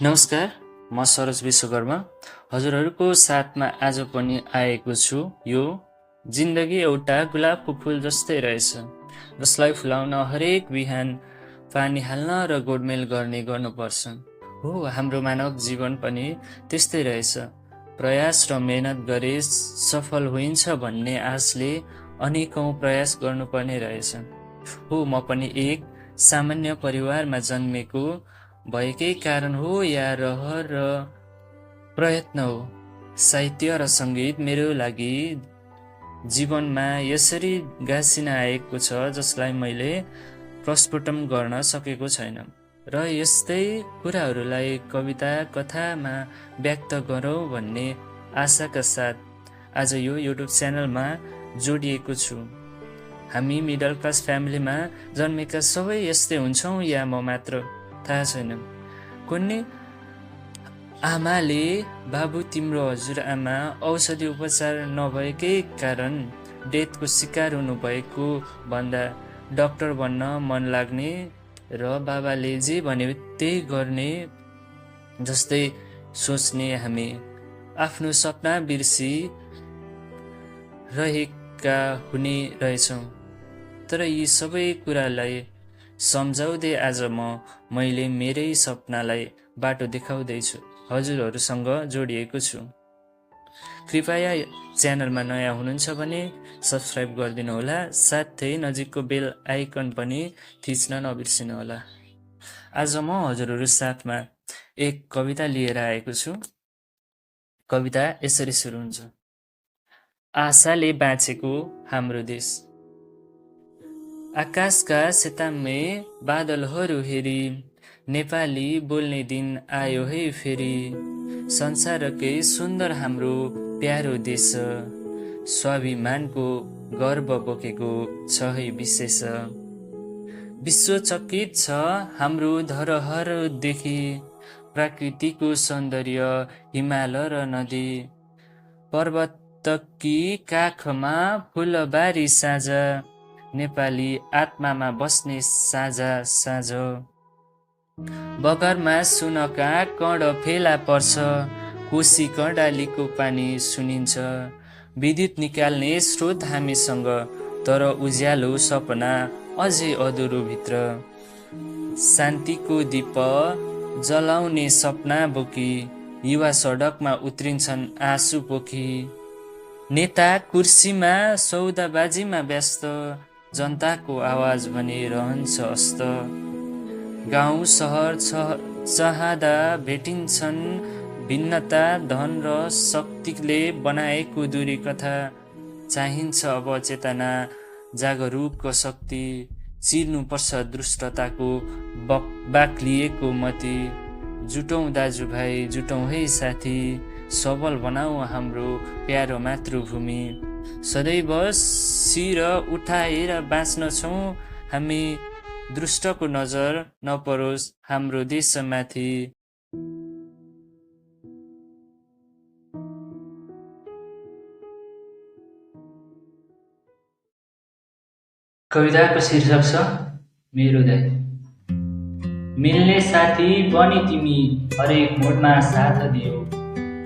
नमस्कार, म सरोज विश्वकर्मा हजुरहरूको साथमा आज पनि आएको छु। यो जिन्दगी एउटा गुलाबको फुल जस्तै रहेछ, जसलाई फुलाउन हरेक बिहान पानी हाल्न र गोडमेल गर्नुपर्छ। हो, हाम्रो मानव जीवन पनि त्यस्तै रहेछ। प्रयास र मेहनत गरे सफल हुन्छ भन्ने आशले अनेकौं प्रयास गर्नुपर्ने रहेछ। हो, म पनि एक सामान्य परिवारमा जन्मेको भएकै कारण हो या रहर र प्रयत्न हो, साहित्य र सङ्गीत मेरो लागि जीवनमा यसरी गाँसिन आएको छ जसलाई मैले प्रस्फुटन गर्न सकेको छैन। र यस्तै कुराहरूलाई कविता कथामा व्यक्त गरौँ भन्ने आशाका साथ आज यो युट्युब च्यानलमा जोडिएको छु। हामी मिडल क्लास फ्यामिलीमा जन्मेका सबै यस्तै हुन्छौँ या म मात्र, थाहा छैन। कुनै आमाले बाबु तिम्रो हजुरआमा औषधि उपचार नभएकै कारण डेथको शिकार हुनुभएको भन्दा डाक्टर बन्न मन लाग्ने र बाबाले जे भन्यो त्यही गर्ने जस्तै सोच्ने हामी आफ्नो सपना बिर्सी रहेका हुने रहेछौँ। तर यी सबै कुरालाई सम्झाउँदै आज मैले मेरै सपनालाई बाटो देखाउँदैछु, हजुरहरूसँग जोडिएको छु। कृपया च्यानलमा नयाँ हुनुहुन्छ भने सब्सक्राइब गरिदिनुहोला, साथै नजिकको बेल आइकन पनि थिच्न नबिर्सिनुहोला। आज म हजुरहरू साथमा एक कविता लिएर आएको छु। कविता यसरी सुरु हुन्छ। आशाले बाँचेको हाम्रो देश। आकाशका सेताम्मे बादलहरू हेरी नेपाली बोल्ने दिन आयो है फेरि। संसारकै सुन्दर हाम्रो प्यारो देश, स्वाभिमानको गर्व बोकेको छ है विशेष। विश्वचकित छ हाम्रो धरोहरदेखि, प्रकृतिको सौन्दर्य हिमाल र नदी। पर्वतकी काखमा फुलबारी साझा, नेपाली आत्मामा बस्ने साझा साझ। बगरमा सुनका कण फेला पर्छ, कोशी कर्णालीको पानी सुनिन्छ। विद्युत निकाल्ने स्रोत हामीसँग, तर उज्यालो सपना अझै अधुरो भित्र। शान्तिको दीप जलाउने सपना बोकी, युवा सडकमा उत्रिन्छन् आँसु पोखी। नेता कुर्सीमा सौदाबाजीमा व्यस्त, जनताको आवाज भने रहन्छ अस्त। गाउँ सहर चाहँदा भेटिन्छन् भिन्नता, धन र शक्तिले बनाएको दूरी कथा। चाहिन्छ अब चेतना, जागरुकको शक्ति, चिर्नुपर्छ दुष्टताको बाक्लिएको मती। जुटौँ दाजुभाइ जुटौँ है साथी, सबल बनाऊ हाम्रो प्यारो मातृभूमि। सदैव शिर उठाएर बाँच्नेछौँ हामी, दुष्टको नजर नपरोस् हाम्रो देशमाथि। कविताको शीर्षक छ मेरो दाइ। मिल्ने साथी बनी तिमी हरेक मोडमा साथ दियो,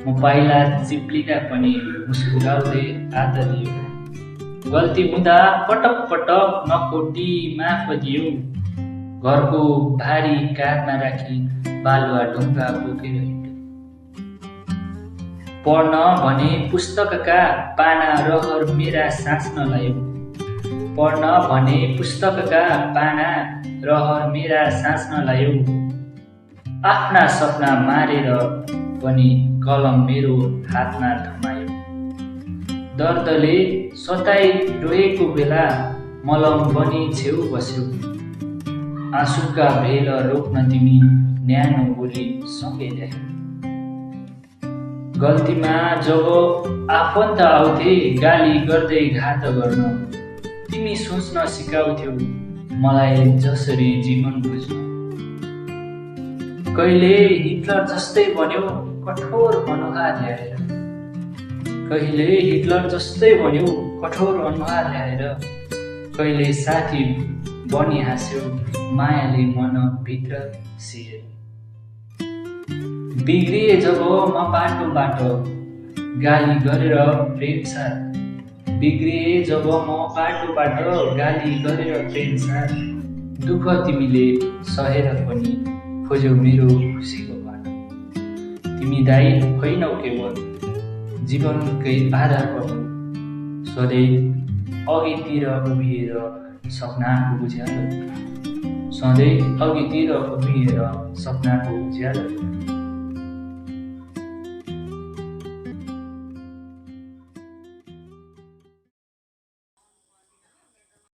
म पाइला चिप्लिँदा पनि मुस्कुराउँदै हात दियो। गल्ती हुँदा पटक पटक नकोटी माफ दियो, घरको भारी काँधमा राखी बालुवा ढुङ्गा बोकेर हिँड्यो। पढ्न भने पुस्तकका पाना रहर मेरा सास नलायो, पढ्न भने पुस्तकका पाना रहर मेरा सास नलायो। आफ्ना सपना मारेर पनि कलम मेरो हातमा थमायो। दर्दले सताइरहेको बेला मलम बनी छेउ बस्यो, आँसुका भेल रोक्न तिमी न्यानो बोली सँगै ल्यायो। गल्तीमा जब आफन्त आउँथे गाली गर्दै घात गर्न, तिमी सोच्न सिकाउँथ्यौ मलाई जसरी जीवन बुझ्नु। कहिले हिटलर जस्तै बन्यो कठोर अनुहार ल्याएर, कहिले हिटलर जस्तै बन्यो कठोर अनुहार ल्याएर। कहिले साथी बनी हाँस्यो मायाले मन भित्र सिएर। बिग्रिए जब म बाटोबाट गाली गरेर प्रेम साथ बिग्रिए जब म बाटोबाट गाली गरेर प्रेम साथ दुःख तिमीले सहेर पनि खोज्यौ मेरो खुसीको बाटो तिमी दाइ होइनौ केवल जीवनकै आधार पर्नु सधैँ अघितिर उभिएर सपनाको उज्यालो सधैँ अघितिर उभिएर सपनाको उज्यालो